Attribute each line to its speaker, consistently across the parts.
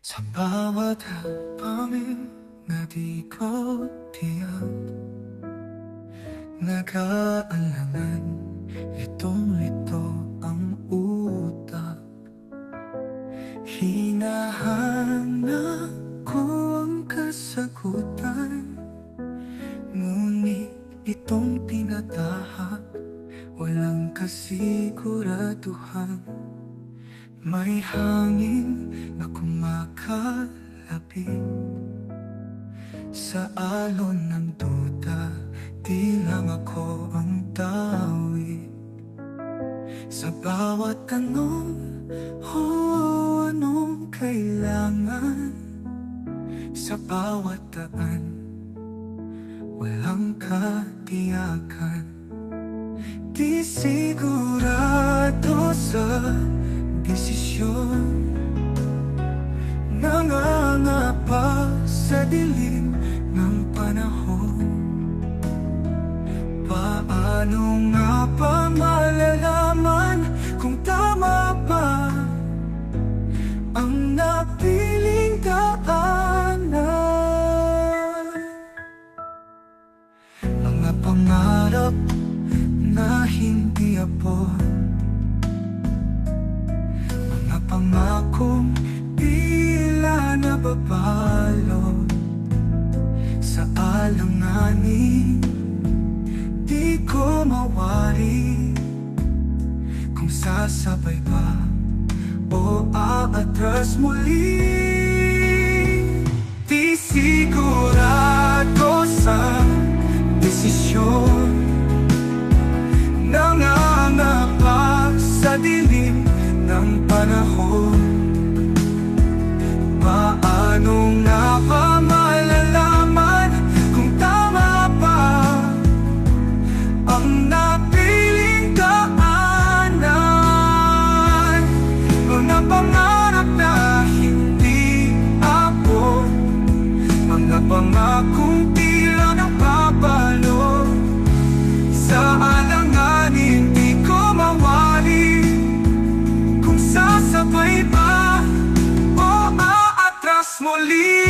Speaker 1: Sa bawat hapaming na di ko tiyak, nag-aalangan, litong-lito ang utak. Hinahanap ko ang kasagutan, ngunit itong tinatahak, walang kasiguraduhan. May hangin na kumakalapit sa alon ng duda, di lang ako ang tawid. Sa bawat tanong, anong kailangan? Sa bawat daan, walang katiyakan. Di sigurado sa desisyon, nangangapa sa dilim ng panahon. Paano nga ba malalaman kung tama ba ang napiling daanan? Mga pangarap na hindi abot, pangakong tila nababalot sa alanganin, di ko mawari kung sasabay ba o aatras muli. Di sigurado sa desisyon, nangangapa sa dilim ng panahon. Paano nga ba malalaman kung tama ba ang napiling daanan? Mga pangarap na hindi abot, mga pangakong tila napapalo sa alanganin, di ko mawari kung sasabay ba o aatras muli.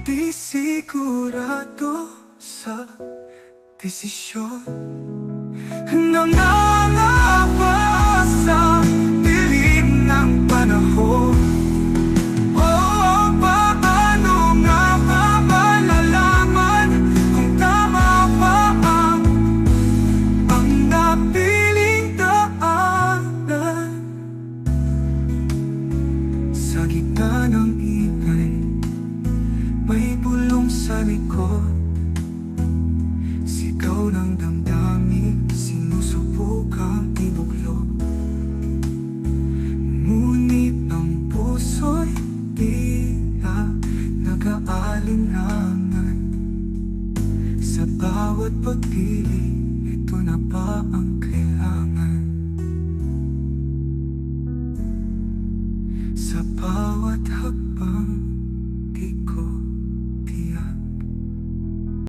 Speaker 1: Di sigurado sa desisyon, nangangapa sa dilim ng panahon. Paano nga ba malalaman kung tama ba ang napiling daanan? Sa gitna ng ingay, may bulong sa likod, sigaw ng damdamin, sinusubukang ibuklod. Ngunit ang puso'y tila nag-aalinlangan. Sa bawat pagpili, ito na ba ang kailangan? Sa bawat